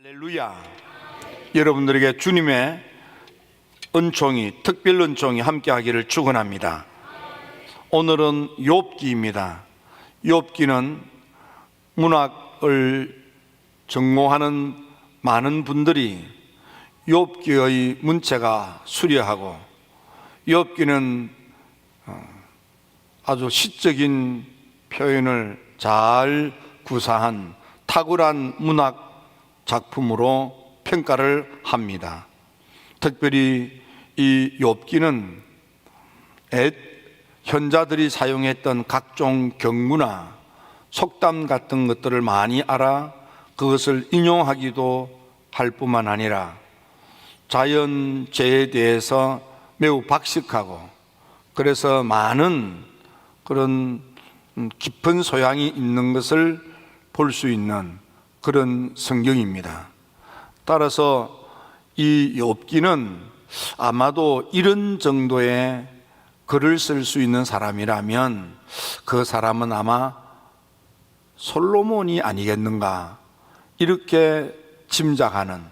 할렐루야. 여러분들에게 주님의 은총이, 특별 은총이 함께하기를 축원합니다. 오늘은 욥기입니다. 욥기는 문학을 전공하는 많은 분들이 욥기의 문체가 수려하고, 욥기는 아주 시적인 표현을 잘 구사한 탁월한 문학 작품으로 평가를 합니다. 특별히 이 욥기는 현자들이 사용했던 각종 경구나 속담 같은 것들을 많이 알아 그것을 인용하기도 할 뿐만 아니라 자연재해에 대해서 매우 박식하고, 그래서 많은 그런 깊은 소양이 있는 것을 볼 수 있는 그런 성경입니다. 따라서 이 욥기는 아마도 이런 정도의 글을 쓸 수 있는 사람이라면 그 사람은 아마 솔로몬이 아니겠는가, 이렇게 짐작하는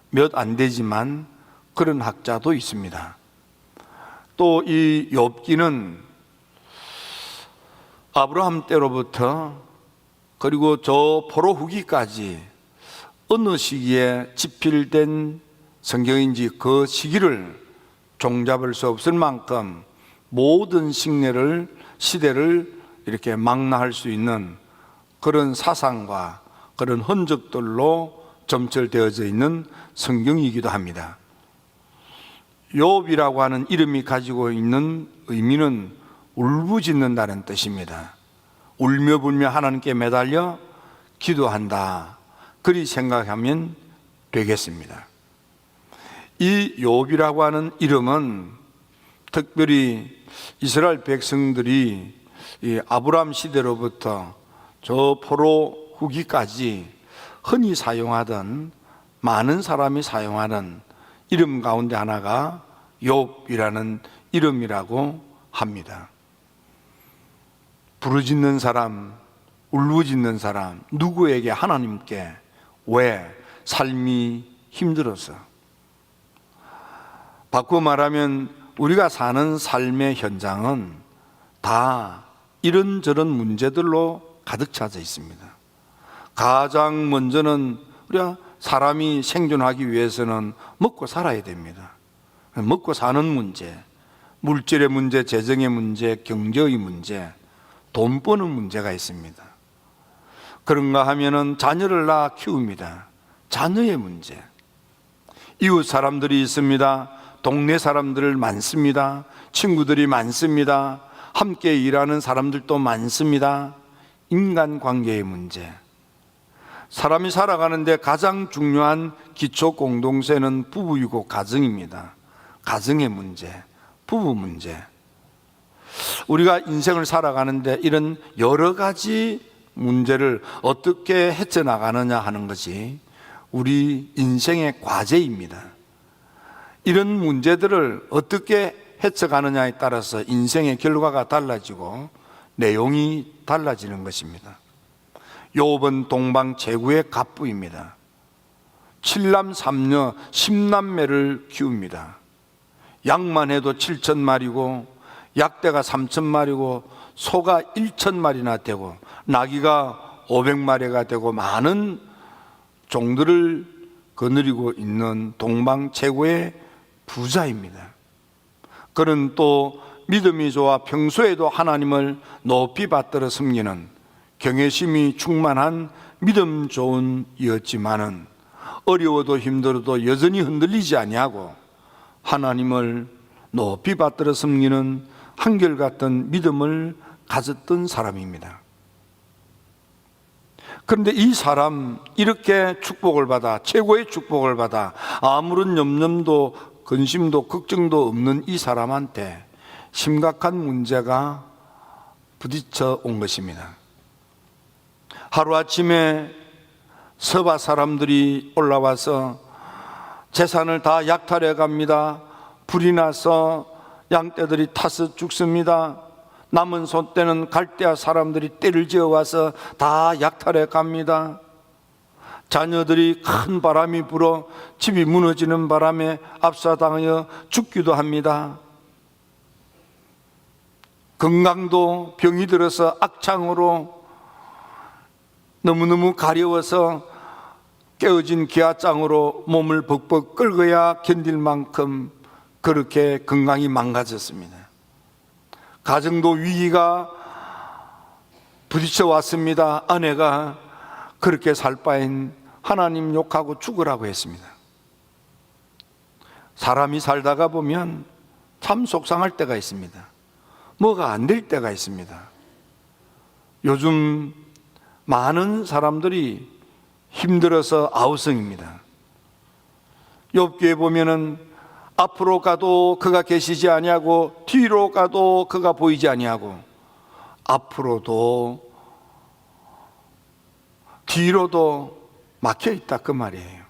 몇 안 되지만 그런 학자도 있습니다. 또 이 욥기는 아브라함 때로부터 그리고 저 포로 후기까지 어느 시기에 집필된 성경인지 그 시기를 종잡을 수 없을 만큼 모든 시대를 이렇게 망라할 수 있는 그런 사상과 그런 흔적들로 점철되어져 있는 성경이기도 합니다. 욥이라고 하는 이름이 가지고 있는 의미는 울부짖는다는 뜻입니다. 울며 불며 하나님께 매달려 기도한다, 그리 생각하면 되겠습니다. 이 욥이라고 하는 이름은 특별히 이스라엘 백성들이 이 아브라함 시대로부터 저 포로 후기까지 흔히 사용하던, 많은 사람이 사용하는 이름 가운데 하나가 욥이라는 이름이라고 합니다. 부르짖는 사람, 울부짖는 사람, 누구에게? 하나님께. 왜? 삶이 힘들어서. 바꾸어 말하면 우리가 사는 삶의 현장은 다 이런저런 문제들로 가득 차져 있습니다. 가장 먼저는 우리가 사람이 생존하기 위해서는 먹고 살아야 됩니다. 먹고 사는 문제, 물질의 문제, 재정의 문제, 경제의 문제, 돈 버는 문제가 있습니다. 그런가 하면은 자녀를 낳아 키웁니다. 자녀의 문제. 이웃 사람들이 있습니다. 동네 사람들 많습니다. 친구들이 많습니다. 함께 일하는 사람들도 많습니다. 인간관계의 문제. 사람이 살아가는데 가장 중요한 기초 공동체는 부부이고 가정입니다. 가정의 문제, 부부 문제. 우리가 인생을 살아가는데 이런 여러 가지 문제를 어떻게 헤쳐나가느냐 하는 것이 우리 인생의 과제입니다. 이런 문제들을 어떻게 헤쳐가느냐에 따라서 인생의 결과가 달라지고 내용이 달라지는 것입니다. 욥은 동방 최고의 갑부입니다. 7남 3녀 10남매를 키웁니다. 양만 해도 7,000마리고 약대가 3,000마리고 소가 1,000마리나 되고 나귀가 500마리가 되고 많은 종들을 거느리고 있는 동방 최고의 부자입니다. 그는 또 믿음이 좋아 평소에도 하나님을 높이 받들어 섬기는 경외심이 충만한 믿음 좋은 이었지만은 어려워도 힘들어도 여전히 흔들리지 아니하고 하나님을 높이 받들어 섬기는 한결같은 믿음을 가졌던 사람입니다. 그런데 이 사람, 이렇게 축복을 받아, 최고의 축복을 받아 아무런 염려도 근심도 걱정도 없는 이 사람한테 심각한 문제가 부딪혀 온 것입니다. 하루아침에 서바 사람들이 올라와서 재산을 다 약탈해 갑니다. 불이 나서 양떼들이 타서 죽습니다. 남은 소떼는 갈대아 사람들이 떼를 지어와서 다 약탈해 갑니다. 자녀들이 큰 바람이 불어 집이 무너지는 바람에 압사당하여 죽기도 합니다. 건강도 병이 들어서 악창으로 너무너무 가려워서 깨어진 기아장으로 몸을 벅벅 끌어야 견딜 만큼 그렇게 건강이 망가졌습니다. 가정도 위기가 부딪혀 왔습니다. 아내가 그렇게 살 바엔 하나님 욕하고 죽으라고 했습니다. 사람이 살다가 보면 참 속상할 때가 있습니다. 뭐가 안 될 때가 있습니다. 요즘 많은 사람들이 힘들어서 아우성입니다. 욥기에 보면은 앞으로 가도 그가 계시지 아니하고 뒤로 가도 그가 보이지 아니하고 앞으로도 뒤로도 막혀 있다 그 말이에요.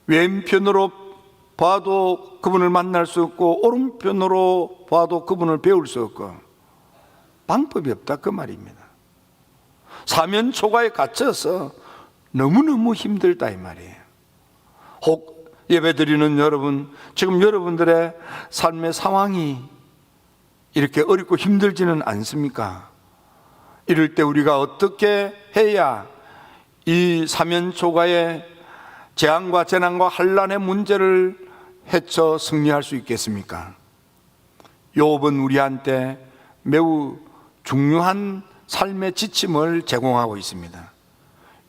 왼편으로 봐도 그분을 만날 수 없고 오른편으로 봐도 그분을 배울 수 없고 방법이 없다 그 말입니다. 사면초가에 갇혀서 너무너무 힘들다 이 말이에요. 혹 예배드리는 여러분, 지금 여러분들의 삶의 상황이 이렇게 어렵고 힘들지는 않습니까? 이럴 때 우리가 어떻게 해야 이 사면초가의 재앙과 재난과 환난의 문제를 헤쳐 승리할 수 있겠습니까? 욥은 우리한테 매우 중요한 삶의 지침을 제공하고 있습니다.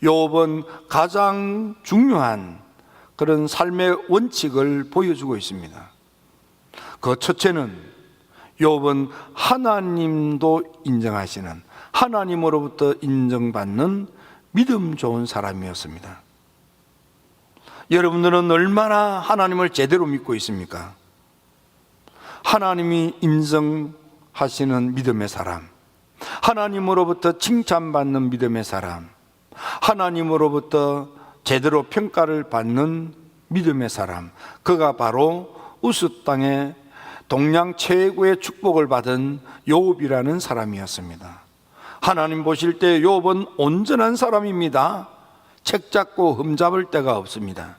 욥은 가장 중요한 그런 삶의 원칙을 보여주고 있습니다. 그 첫째는 욥은 하나님도 인정하시는, 하나님으로부터 인정받는 믿음 좋은 사람이었습니다. 여러분들은 얼마나 하나님을 제대로 믿고 있습니까? 하나님이 인정하시는 믿음의 사람, 하나님으로부터 칭찬받는 믿음의 사람, 하나님으로부터 제대로 평가를 받는 믿음의 사람, 그가 바로 우스 땅에 동양 최고의 축복을 받은 욥이라는 사람이었습니다. 하나님 보실 때 욥은 온전한 사람입니다. 책 잡고 흠잡을 데가 없습니다.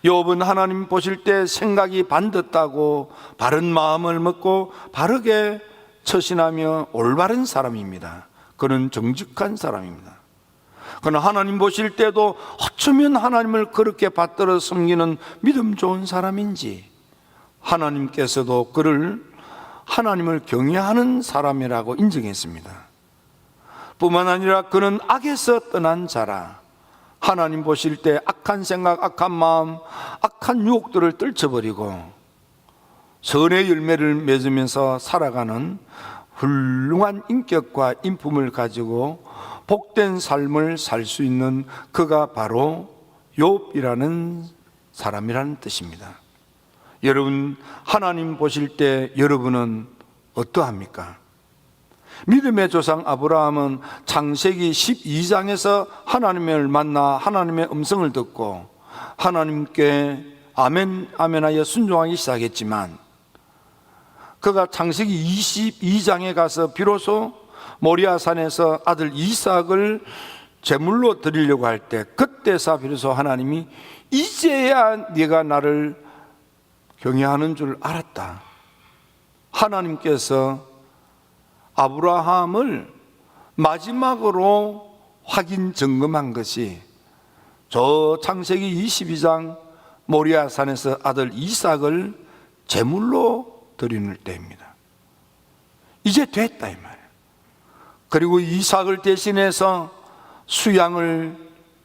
욥은 하나님 보실 때 생각이 반듯하고 바른 마음을 먹고 바르게 처신하며 올바른 사람입니다. 그는 정직한 사람입니다. 그러나 하나님 보실 때도 어쩌면 하나님을 그렇게 받들어 섬기는 믿음 좋은 사람인지 하나님께서도 그를 하나님을 경외하는 사람이라고 인정했습니다. 뿐만 아니라 그는 악에서 떠난 자라, 하나님 보실 때 악한 생각, 악한 마음, 악한 유혹들을 떨쳐버리고 선의 열매를 맺으면서 살아가는 훌륭한 인격과 인품을 가지고 복된 삶을 살 수 있는 그가 바로 욥이라는 사람이라는 뜻입니다. 여러분, 하나님 보실 때 여러분은 어떠합니까? 믿음의 조상 아브라함은 창세기 12장에서 하나님을 만나 하나님의 음성을 듣고 하나님께 아멘 아멘하여 순종하기 시작했지만, 그가 창세기 22장에 가서 비로소 모리아산에서 아들 이삭을 제물로 드리려고 할 때, 그때서 비로소 하나님이 이제야 네가 나를 경외하는 줄 알았다. 하나님께서 아브라함을 마지막으로 확인 점검한 것이 저 창세기 22장 모리아산에서 아들 이삭을 제물로 드리는 때입니다. 이제 됐다 이 말이에요. 그리고 이삭을 대신해서 수양을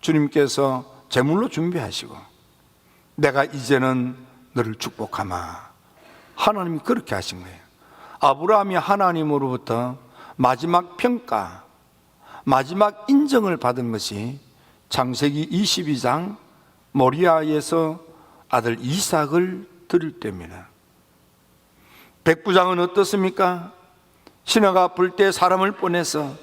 주님께서 제물로 준비하시고 내가 이제는 너를 축복하마, 하나님이 그렇게 하신 거예요. 아브라함이 하나님으로부터 마지막 평가, 마지막 인정을 받은 것이 창세기 22장 모리아에서 아들 이삭을 드릴 때입니다. 백부장은 어떻습니까? 신하가 아플 때 사람을 보내서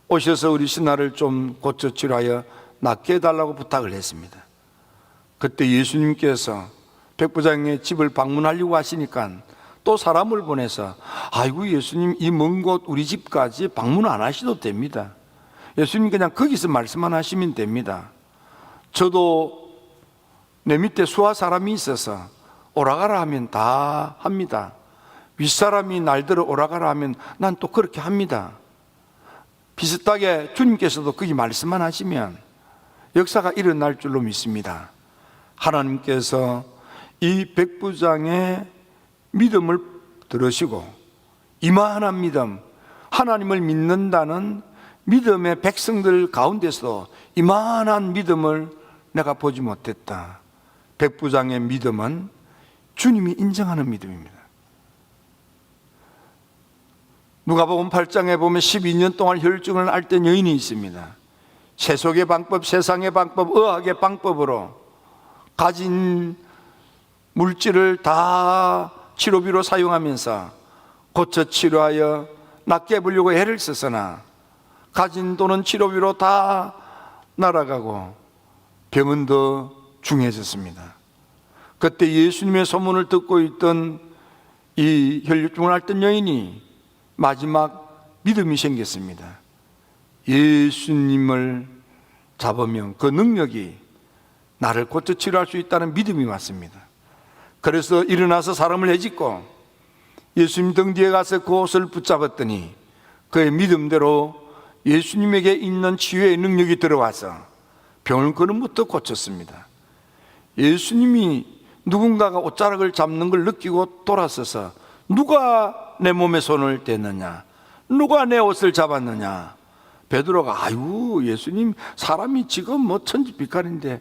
오셔서 우리 신하를 좀 고쳐 치료하여 낫게 해달라고 부탁을 했습니다. 그때 예수님께서 백부장의 집을 방문하려고 하시니까 또 사람을 보내서 아이고 예수님, 이 먼 곳 우리 집까지 방문 안 하셔도 됩니다. 예수님 그냥 거기서 말씀만 하시면 됩니다. 저도 내 밑에 수하 사람이 있어서 오라가라 하면 다 합니다. 윗사람이 날들어 오라가라 하면 난 또 그렇게 합니다. 비슷하게 주님께서도 거기 말씀만 하시면 역사가 일어날 줄로 믿습니다. 하나님께서 이 백부장의 믿음을 들으시고 이만한 믿음, 하나님을 믿는다는 믿음의 백성들 가운데서 이만한 믿음을 내가 보지 못했다. 백부장의 믿음은 주님이 인정하는 믿음입니다. 누가복음 8장에 보면 12년 동안 혈증을 앓던 여인이 있습니다. 세속의 방법, 세상의 방법, 의학의 방법으로 가진 물질을 다 치료비로 사용하면서 고쳐 치료하여 낫게 해보려고 애를 썼으나 가진 돈은 치료비로 다 날아가고 병은 더 중해졌습니다. 그때 예수님의 소문을 듣고 있던 이 혈류증을 앓던 여인이 마지막 믿음이 생겼습니다. 예수님을 잡으면 그 능력이 나를 고쳐 치료할 수 있다는 믿음이 왔습니다. 그래서 일어나서 사람을 해짓고 예수님 등 뒤에 가서 그 옷을 붙잡았더니 그의 믿음대로 예수님에게 있는 치유의 능력이 들어와서 병을 그름부터 고쳤습니다. 예수님이 누군가가 옷자락을 잡는 걸 느끼고 돌아서서 누가 내 몸에 손을 댔느냐, 누가 내 옷을 잡았느냐. 베드로가 아유 예수님 사람이 지금 뭐 천지빛깔인데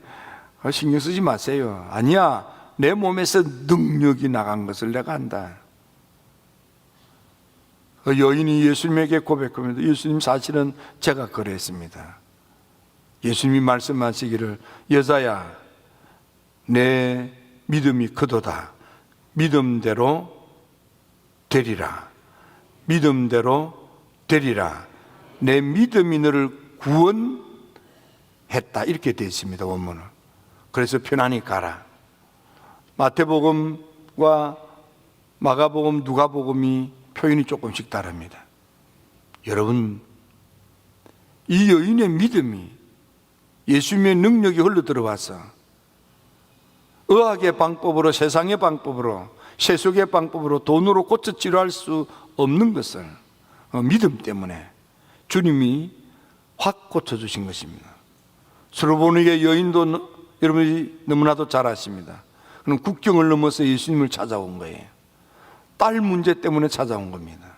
신경 쓰지 마세요. 아니야, 내 몸에서 능력이 나간 것을 내가 안다. 그 여인이 예수님에게 고백합니다. 예수님 사실은 제가 그랬습니다. 예수님이 말씀하시기를 여자야 내 믿음이 크도다. 믿음대로 되리라. 믿음대로 되리라. 내 믿음이 너를 구원했다. 이렇게 되어 있습니다. 원문은. 그래서 편안히 가라. 마태복음과 마가복음, 누가복음이 표현이 조금씩 다릅니다. 여러분, 이 여인의 믿음이 예수님의 능력이 흘러 들어와서 의학의 방법으로, 세상의 방법으로, 세속의 방법으로 돈으로 고쳐 치료할 수 없는 것을 믿음 때문에 주님이 확 고쳐주신 것입니다. 수로보니게 여인도 여러분이 너무나도 잘 아십니다. 그럼 국경을 넘어서 예수님을 찾아온 거예요. 딸 문제 때문에 찾아온 겁니다.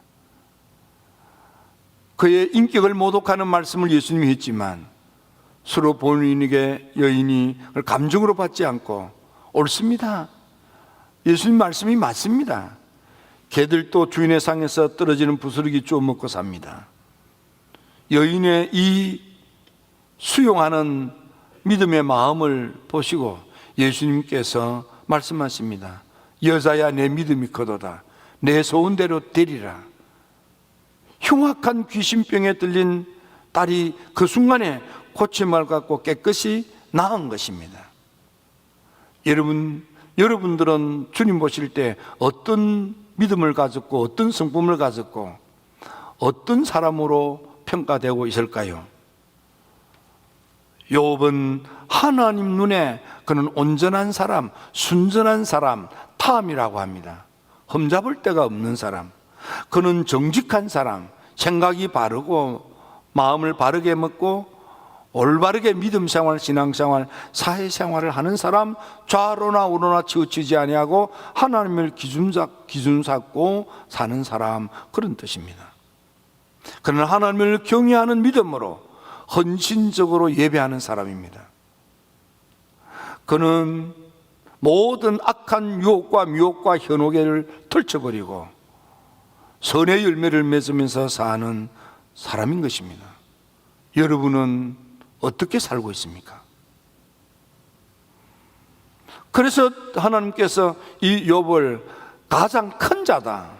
그의 인격을 모독하는 말씀을 예수님이 했지만 수로보니게 여인이 그걸 감정으로 받지 않고 옳습니다. 예수님 말씀이 맞습니다. 개들도 주인의 상에서 떨어지는 부스러기 주워 먹고 삽니다. 여인의 이 수용하는 믿음의 마음을 보시고 예수님께서 말씀하십니다. 여자야 내 믿음이 크도다. 내 소원대로 되리라. 흉악한 귀신병에 들린 딸이 그 순간에 고침을 갖고 깨끗이 나은 것입니다. 여러분들은 주님 보실 때 어떤 믿음을 가졌고 어떤 성품을 가졌고 어떤 사람으로 평가되고 있을까요? 욥은 하나님 눈에 그는 온전한 사람, 순전한 사람, 탐이라고 합니다. 흠잡을 데가 없는 사람, 그는 정직한 사람, 생각이 바르고 마음을 바르게 먹고 올바르게 믿음 생활, 신앙 생활, 사회 생활을 하는 사람, 좌로나 우로나 치우치지 아니하고 하나님을 기준 삼고 사는 사람, 그런 뜻입니다. 그는 하나님을 경외하는 믿음으로 헌신적으로 예배하는 사람입니다. 그는 모든 악한 유혹과 미혹과 현혹을 털쳐버리고 선의 열매를 맺으면서 사는 사람인 것입니다. 여러분은 어떻게 살고 있습니까? 그래서 하나님께서 이 욥을 가장 큰 자다.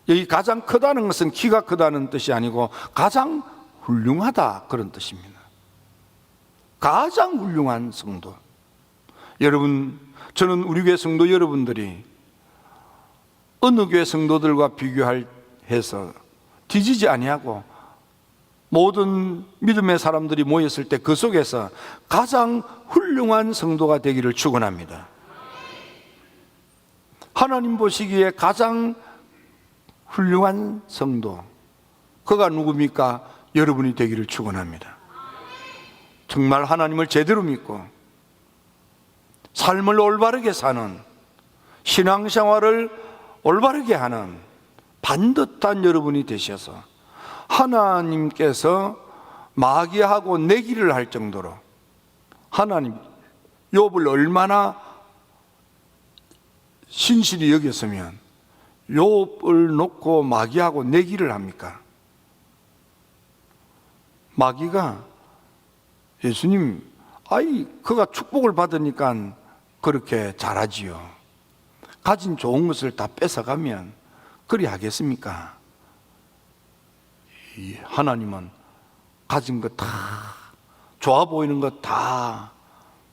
여기 가장 크다는 것은 키가 크다는 뜻이 아니고 가장 훌륭하다, 그런 뜻입니다. 가장 훌륭한 성도. 여러분, 저는 우리 교회 성도 여러분들이 어느 교회 성도들과 비교해서 뒤지지 아니하고 모든 믿음의 사람들이 모였을 때 그 속에서 가장 훌륭한 성도가 되기를 축원합니다. 하나님 보시기에 가장 훌륭한 성도, 그가 누굽니까? 여러분이 되기를 축원합니다. 정말 하나님을 제대로 믿고 삶을 올바르게 사는, 신앙생활을 올바르게 하는 반듯한 여러분이 되셔서 하나님께서 마귀하고 내기를 할 정도로, 하나님 욥을 얼마나 신실히 여겼으면 욥을 놓고 마귀하고 내기를 합니까? 마귀가 예수님, 그가 축복을 받으니까 그렇게 잘하지요. 가진 좋은 것을 다 뺏어가면 그리 하겠습니까? 하나님은 가진 것 다, 좋아 보이는 것 다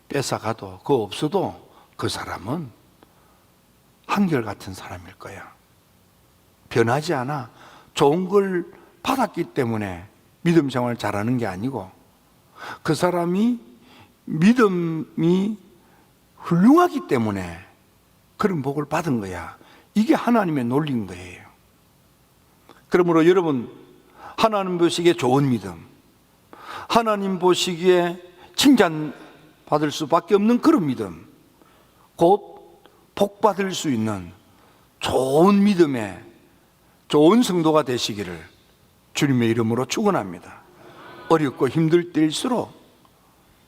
뺏어가도, 그거 없어도 그 사람은 한결같은 사람일 거야. 변하지 않아. 좋은 걸 받았기 때문에 믿음 생활을 잘하는 게 아니고, 그 사람이 믿음이 훌륭하기 때문에 그런 복을 받은 거야. 이게 하나님의 논리인 거예요. 그러므로 여러분, 하나님 보시기에 좋은 믿음, 하나님 보시기에 칭찬받을 수밖에 없는 그런 믿음, 곧 복 받을 수 있는 좋은 믿음의 좋은 성도가 되시기를 주님의 이름으로 축원합니다. 어렵고 힘들 때일수록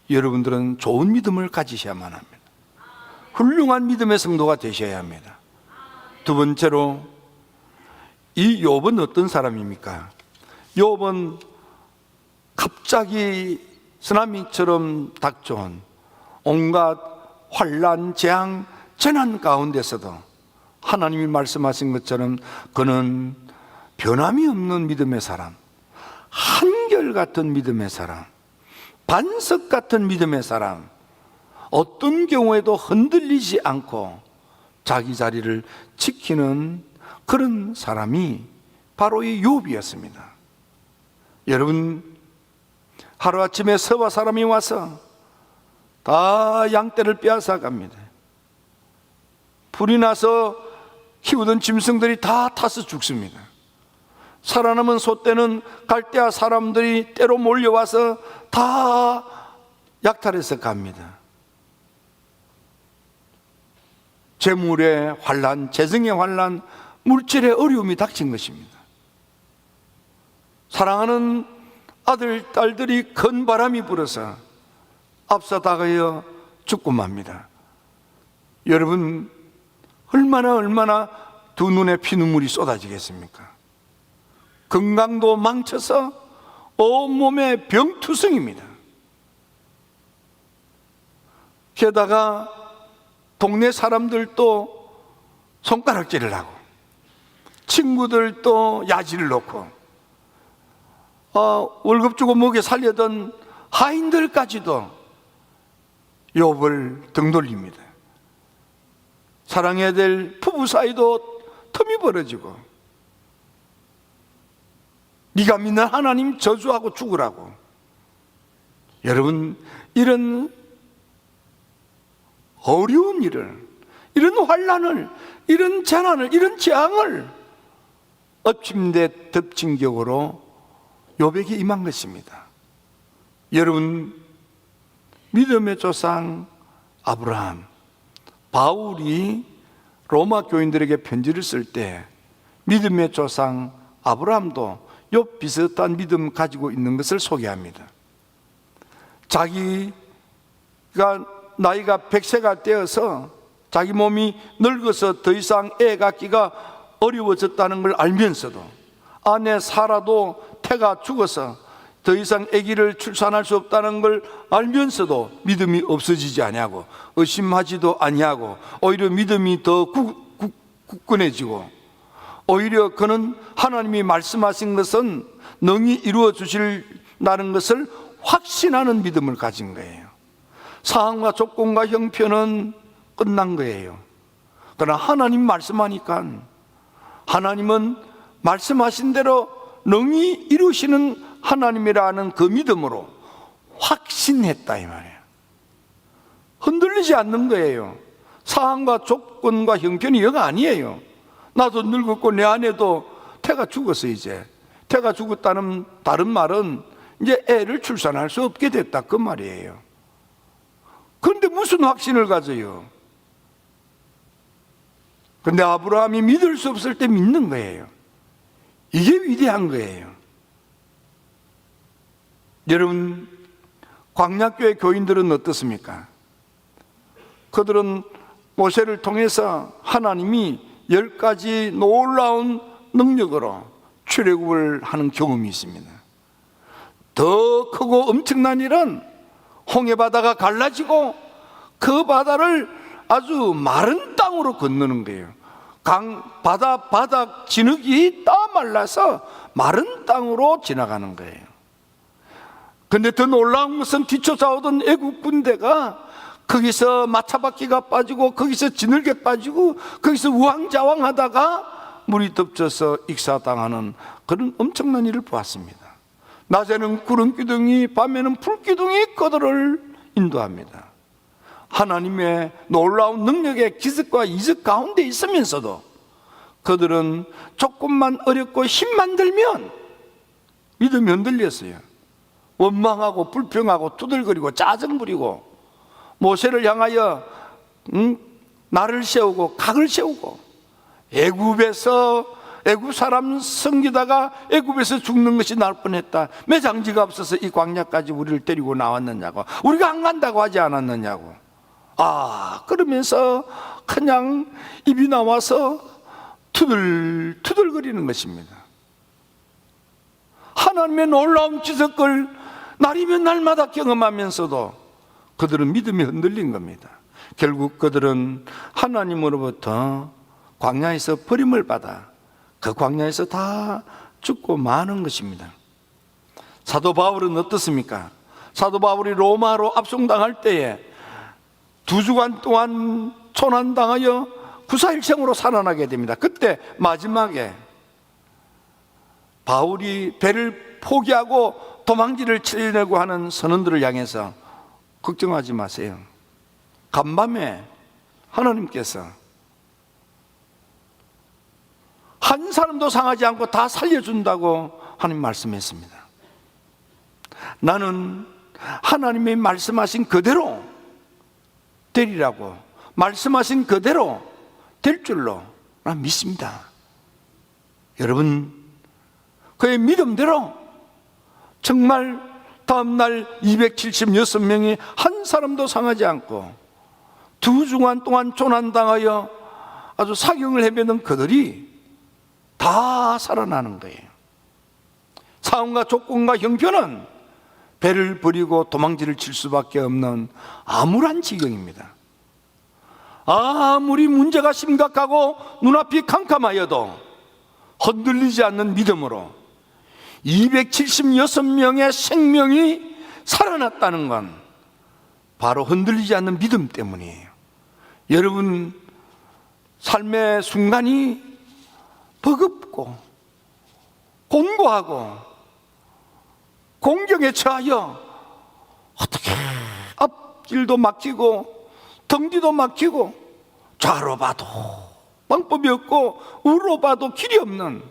여러분들은 좋은 믿음을 가지셔야만 합니다. 훌륭한 믿음의 성도가 되셔야 합니다. 두 번째로, 이 욥은 어떤 사람입니까? 욥은 갑자기 쓰나미처럼 닥쳐온 온갖 환난, 재앙, 재난 가운데서도 하나님이 말씀하신 것처럼 그는 변함이 없는 믿음의 사람, 한결같은 믿음의 사람, 반석 같은 믿음의 사람, 어떤 경우에도 흔들리지 않고 자기 자리를 지키는 그런 사람이 바로 이 욥이었습니다. 여러분, 하루아침에 서바 사람이 와서 다 양떼를 빼앗아 갑니다. 불이 나서 키우던 짐승들이 다 타서 죽습니다. 살아남은 소떼는 갈대아 사람들이 때로 몰려와서 다 약탈해서 갑니다. 재물의 환난, 재정의 환난, 물질의 어려움이 닥친 것입니다. 사랑하는 아들, 딸들이 큰 바람이 불어서 앞서 다가여 죽고 맙니다. 여러분, 얼마나 두 눈에 피눈물이 쏟아지겠습니까? 건강도 망쳐서 온몸에 병투성입니다. 게다가 동네 사람들도 손가락질을 하고, 친구들도 야지를 놓고, 월급 주고 먹여 살려던 하인들까지도 욥을 등 돌립니다. 사랑해야 될 부부 사이도 틈이 벌어지고, 네가 믿는 하나님 저주하고 죽으라고. 여러분, 이런 어려운 일을, 이런 환난을, 이런 재난을, 이런 재앙을 엎침대 덮친 격으로 욥에게 임한 것입니다. 여러분, 믿음의 조상 아브라함, 바울이 로마 교인들에게 편지를 쓸 때 믿음의 조상 아브라함도 욥 비슷한 믿음 가지고 있는 것을 소개합니다. 자기가 나이가 100세가 되어서 자기 몸이 늙어서 더 이상 애 갖기가 어려워졌다는 걸 알면서도, 아내 사라도 태가 죽어서 더 이상 아기를 출산할 수 없다는 걸 알면서도 믿음이 없어지지 아니하고 의심하지도 아니하고 오히려 믿음이 더 굳건해지고, 오히려 그는 하나님이 말씀하신 것은 능히 이루어 주신다는 것을 확신하는 믿음을 가진 거예요. 상황과 조건과 형편은 끝난 거예요. 그러나 하나님 말씀하니까 하나님은 말씀하신 대로 능히 이루시는 하나님이라는 그 믿음으로 확신했다 이 말이에요. 흔들리지 않는 거예요. 상황과 조건과 형편이 영 아니에요. 나도 늙었고 내 아내도 태가 죽었어. 이제 태가 죽었다는 다른 말은 이제 애를 출산할 수 없게 됐다 그 말이에요. 그런데 무슨 확신을 가져요? 근데 아브라함이 믿을 수 없을 때 믿는 거예요. 이게 위대한 거예요. 여러분, 광야교회 교인들은 어떻습니까? 그들은 모세를 통해서 하나님이 10가지 놀라운 능력으로 출애굽을 하는 경험이 있습니다. 더 크고 엄청난 일은 홍해바다가 갈라지고 그 바다를 아주 마른 땅으로 건너는 거예요. 바닥 진흙이 다 말라서 마른 땅으로 지나가는 거예요. 근데 더 놀라운 것은 뒤쫓아오던 애국 군대가 거기서 마차바퀴가 빠지고 거기서 진흙에 빠지고 거기서 우왕좌왕하다가 물이 덮쳐서 익사당하는 그런 엄청난 일을 보았습니다. 낮에는 구름기둥이, 밤에는 불기둥이 그들을 인도합니다. 하나님의 놀라운 능력의 기적과 이적 가운데 있으면서도 그들은 조금만 어렵고 힘만 들면 믿음이 흔들렸어요. 원망하고 불평하고 두들거리고 짜증 부리고 모세를 향하여 날을 세우고 각을 세우고 애굽 사람 섬기다가 애굽에서 죽는 것이 나을 뻔했다. 매장지가 없어서 이 광야까지 우리를 데리고 나왔느냐고, 우리가 안 간다고 하지 않았느냐고. 그러면서 그냥 입이 나와서 투들거리는 것입니다. 하나님의 놀라운 기적을 날이면 날마다 경험하면서도 그들은 믿음이 흔들린 겁니다. 결국 그들은 하나님으로부터 광야에서 버림을 받아 그 광야에서 다 죽고 마는 것입니다. 사도 바울은 어떻습니까? 사도 바울이 로마로 압송당할 때에 2주간 동안 초난당하여 구사일생으로 살아나게 됩니다. 그때 마지막에 바울이 배를 포기하고 도망지를 치려고 하는 선원들을 향해서 걱정하지 마세요. 간밤에 하나님께서 한 사람도 상하지 않고 다 살려준다고 하나님 말씀했습니다. 나는 하나님이 말씀하신 그대로 되리라고, 말씀하신 그대로 될 줄로 난 믿습니다. 여러분, 그의 믿음대로 정말 다음날 276명이 한 사람도 상하지 않고 2주간 동안 조난당하여 아주 사경을 헤매는 그들이 다 살아나는 거예요. 상황과 조건과 형편은 배를 버리고 도망지를 칠 수밖에 없는 암울한 지경입니다. 아무리 문제가 심각하고 눈앞이 캄캄하여도 흔들리지 않는 믿음으로 276명의 생명이 살아났다는 건 바로 흔들리지 않는 믿음 때문이에요. 여러분, 삶의 순간이 버겁고 곤고하고 공경에 처하여 어떻게 앞길도 막히고 등 뒤도 막히고 좌로 봐도 방법이 없고 우로 봐도 길이 없는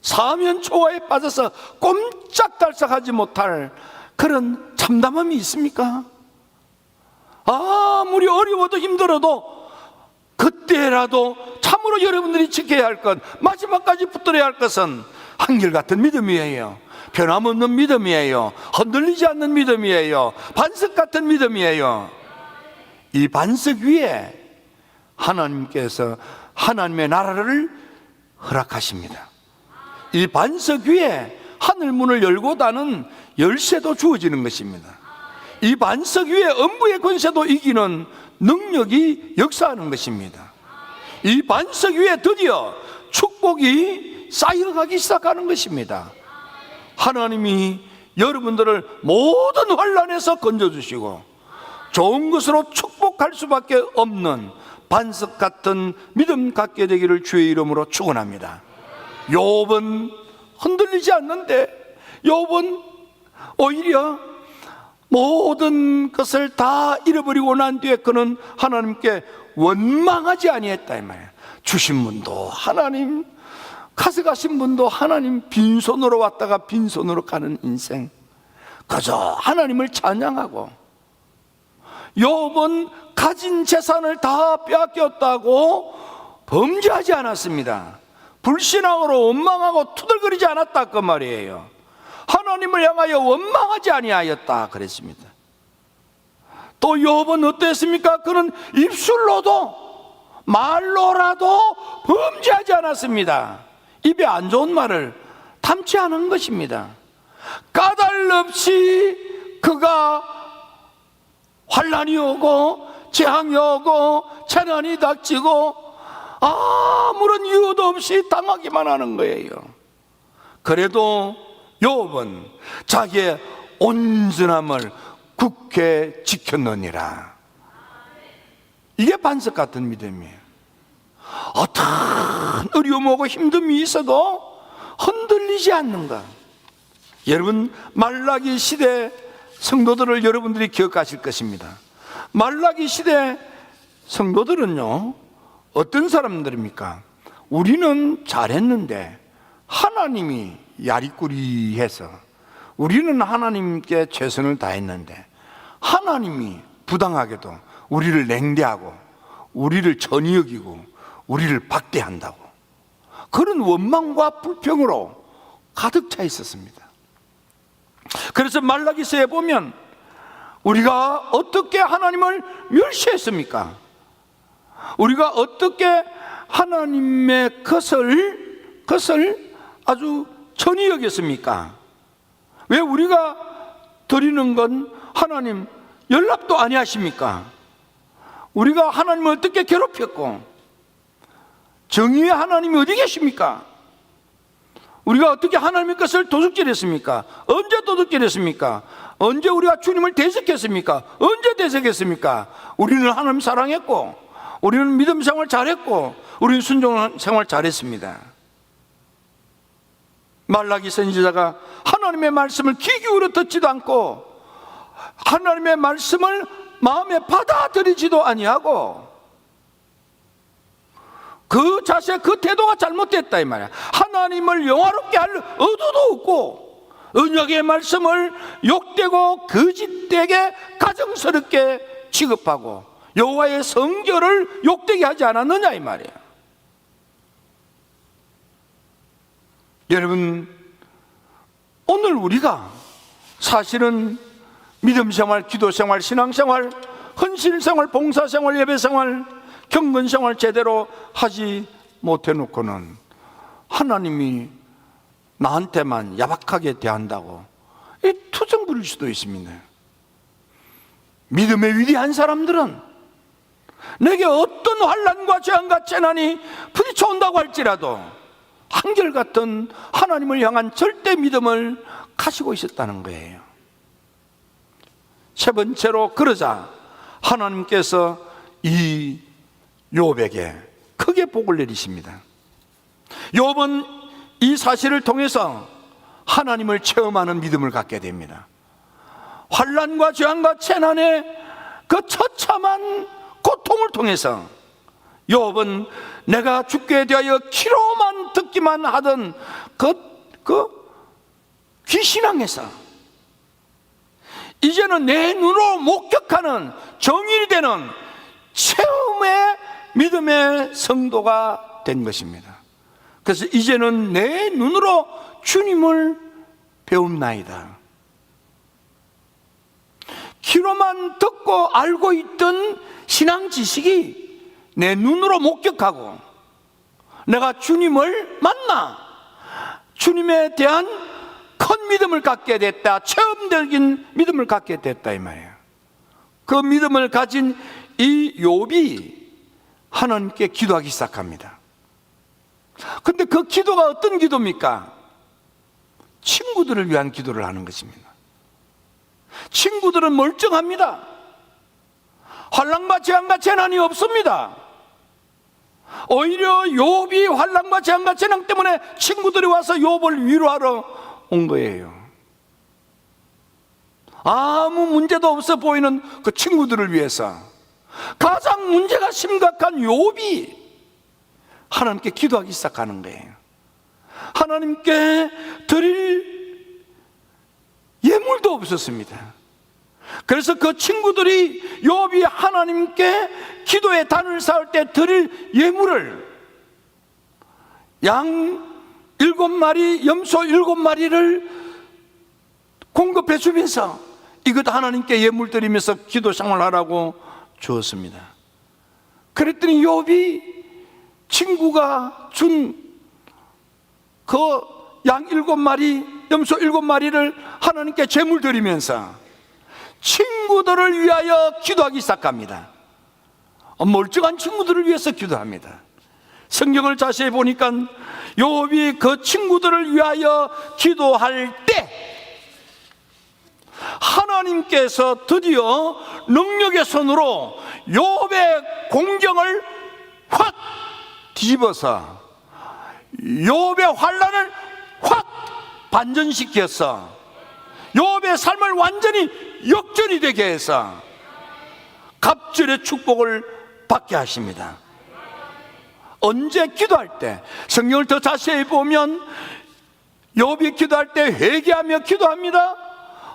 사면초가에 빠져서 꼼짝달싹하지 못할 그런 참담함이 있습니까? 아무리 어려워도 힘들어도 그때라도 참으로 여러분들이 지켜야 할 것, 마지막까지 붙들어야 할 것은 한결같은 믿음이에요. 변함없는 믿음이에요. 흔들리지 않는 믿음이에요. 반석 같은 믿음이에요. 이 반석 위에 하나님께서 하나님의 나라를 허락하십니다. 이 반석 위에 하늘 문을 열고 닫는 열쇠도 주어지는 것입니다. 이 반석 위에 음부의 권세도 이기는 능력이 역사하는 것입니다. 이 반석 위에 드디어 축복이 쌓여가기 시작하는 것입니다. 하나님이 여러분들을 모든 환난에서 건져주시고 좋은 것으로 축복할 수밖에 없는 반석 같은 믿음 갖게 되기를 주의 이름으로 축원합니다. 욥은 흔들리지 않는데 욥은 오히려 모든 것을 다 잃어버리고 난 뒤에 그는 하나님께 원망하지 아니했다 이 말이에요. 주신 분도 하나님, 가져가신 분도 하나님, 빈손으로 왔다가 빈손으로 가는 인생, 그저 하나님을 찬양하고. 욥은 가진 재산을 다 빼앗겼다고 범죄하지 않았습니다. 불신앙으로 원망하고 투덜거리지 않았다 그 말이에요. 하나님을 향하여 원망하지 아니하였다 그랬습니다. 또 욥은 어땠습니까? 그는 입술로도 말로라도 범죄하지 않았습니다. 입에 안 좋은 말을 담지 않은 것입니다. 까닭 없이 그가 환난이 오고 재앙이 오고 재난이 닥치고 아무런 이유도 없이 당하기만 하는 거예요. 그래도 욥은 자기의 온전함을 굳게 지켰느니라. 이게 반석 같은 믿음이에요. 어떤 어려움 오고 힘듦이 있어도 흔들리지 않는가. 여러분, 말라기 시대 성도들을 여러분들이 기억하실 것입니다. 말라기 시대 성도들은요, 어떤 사람들입니까? 우리는 잘했는데 하나님이 야리꾸리해서, 우리는 하나님께 최선을 다했는데 하나님이 부당하게도 우리를 냉대하고 우리를 전히 여기고 우리를 박대한다고, 그런 원망과 불평으로 가득 차 있었습니다. 그래서 말라기서에 보면 우리가 어떻게 하나님을 멸시했습니까? 우리가 어떻게 하나님의 것을 아주 전히 여겼습니까? 왜 우리가 드리는 건 하나님 연락도 아니하십니까? 우리가 하나님을 어떻게 괴롭혔고, 정의의 하나님이 어디 계십니까? 우리가 어떻게 하나님의 것을 도둑질했습니까? 언제 도둑질했습니까? 언제 우리가 주님을 대적했습니까? 언제 대적했습니까? 우리는 하나님 사랑했고, 우리는 믿음 생활 잘했고, 우리는 순종 생활 잘했습니다. 말라기 선지자가 하나님의 말씀을 귀 기울여 듣지도 않고 하나님의 말씀을 마음에 받아들이지도 아니하고, 그 자세, 그 태도가 잘못됐다 이 말이야. 하나님을 영화롭게 할 의도도 없고 언약의 말씀을 욕되고 거짓되게 가정스럽게 취급하고 여호와의 성결을 욕되게 하지 않았느냐 이 말이야. 여러분, 오늘 우리가 사실은 믿음생활, 기도생활, 신앙생활, 헌신생활, 봉사생활, 예배생활, 경건생활 제대로 하지 못해놓고는 하나님이 나한테만 야박하게 대한다고 투정 부릴 수도 있습니다. 믿음의 위대한 사람들은 내게 어떤 환난과 재앙과 재난이 부딪혀온다고 할지라도 한결같은 하나님을 향한 절대 믿음을 가지고 있었다는 거예요. 세 번째로, 그러자 하나님께서 이 욥에게 크게 복을 내리십니다. 욥은 이 사실을 통해서 하나님을 체험하는 믿음을 갖게 됩니다. 환난과 재앙과 재난의 그 처참한 고통을 통해서 욥은 내가 죽게 대하여 귀로만 듣기만 하던 그 귀신앙에서 이제는 내 눈으로 목격하는 정인이 되는 체험의 믿음의 성도가 된 것입니다. 그래서 이제는 내 눈으로 주님을 배움나이다. 귀로만 듣고 알고 있던 신앙 지식이 내 눈으로 목격하고 내가 주님을 만나 주님에 대한 큰 믿음을 갖게 됐다, 체험적인 믿음을 갖게 됐다 이 말이에요. 그 믿음을 가진 이 욥이 하나님께 기도하기 시작합니다. 근데 그 기도가 어떤 기도입니까? 친구들을 위한 기도를 하는 것입니다. 친구들은 멀쩡합니다. 환난과 재앙과 재난이 없습니다. 오히려 욥이 환난과 재앙과 재난 때문에 친구들이 와서 욥을 위로하러 온 거예요. 아무 문제도 없어 보이는 그 친구들을 위해서 가장 문제가 심각한 욥이 하나님께 기도하기 시작하는 거예요. 하나님께 드릴 예물도 없었습니다. 그래서 그 친구들이 욥이 하나님께 기도의 단을 쌓을 때 드릴 예물을 양 7마리, 염소 7마리를 공급해 주면서 이것 하나님께 예물 드리면서 기도 생활하라고 주었습니다. 그랬더니 욥이 친구가 준 그 양 7마리, 염소 7마리를 하나님께 제물 드리면서 친구들을 위하여 기도하기 시작합니다. 멀쩡한 친구들을 위해서 기도합니다. 성경을 자세히 보니까 욥이 그 친구들을 위하여 기도할 때 하나님께서 드디어 능력의 손으로 욥의 공경을 확 뒤집어서 욥의 환난을 확 반전시켜서 욥의 삶을 완전히 역전이 되게 해서 갑절의 축복을 받게 하십니다. 언제 기도할 때? 성경을 더 자세히 보면 욥이 기도할 때 회개하며 기도합니다.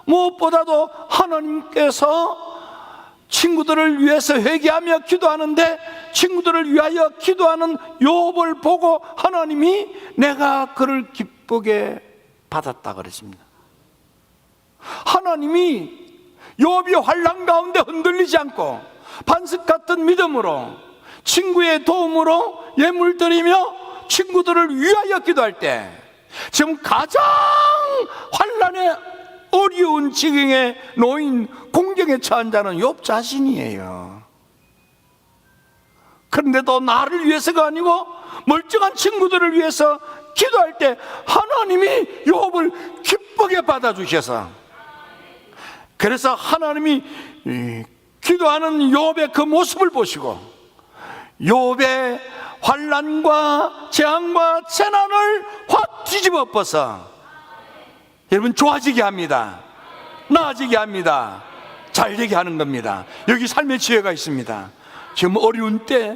무엇보다도 하나님께서 친구들을 위해서 회개하며 기도하는데 친구들을 위하여 기도하는 욥을 보고 하나님이 내가 그를 기쁘게 받았다 그랬습니다. 하나님이 욥이 환난 가운데 흔들리지 않고 반석 같은 믿음으로 친구의 도움으로 예물 드리며 친구들을 위하여 기도할 때 지금 가장 환난의 어려운 지경에 놓인 공경에 처한 자는 욥 자신이에요. 그런데도 나를 위해서가 아니고 멀쩡한 친구들을 위해서 기도할 때 하나님이 욥을 기쁘게 받아주셔서, 그래서 하나님이 기도하는 욥의 그 모습을 보시고 욥의 환난과 재앙과 재난을 확 뒤집어 엎어서 여러분 좋아지게 합니다. 나아지게 합니다. 잘되게 하는 겁니다. 여기 삶의 지혜가 있습니다. 지금 어려운 때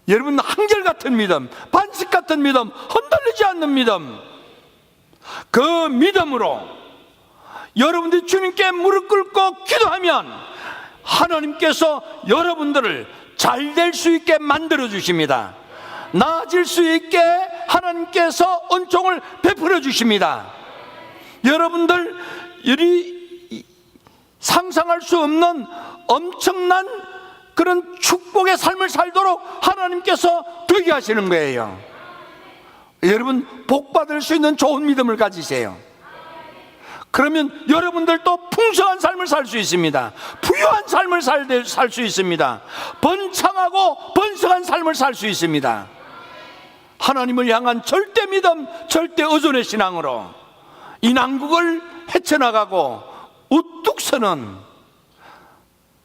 여러분 한결같은 믿음, 반석 같은 믿음, 흔들리지 않는 믿음, 그 믿음으로 여러분들이 주님께 무릎 꿇고 기도하면 하나님께서 여러분들을 잘 될 수 있게 만들어 주십니다. 나아질 수 있게 하나님께서 은총을 베풀어 주십니다. 여러분들 상상할 수 없는 엄청난 그런 축복의 삶을 살도록 하나님께서 되게 하시는 거예요. 여러분 복 받을 수 있는 좋은 믿음을 가지세요. 그러면 여러분들도 풍성한 삶을 살 수 있습니다. 부유한 삶을 살 수 있습니다. 번창하고 번성한 삶을 살 수 있습니다. 하나님을 향한 절대 믿음, 절대 의존의 신앙으로 이 난국을 헤쳐나가고 우뚝 서는,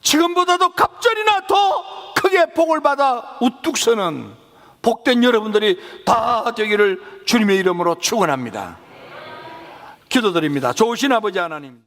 지금보다도 갑절이나 더 크게 복을 받아 우뚝 서는 복된 여러분들이 다 되기를 주님의 이름으로 축원합니다. 기도드립니다. 좋으신 아버지 하나님,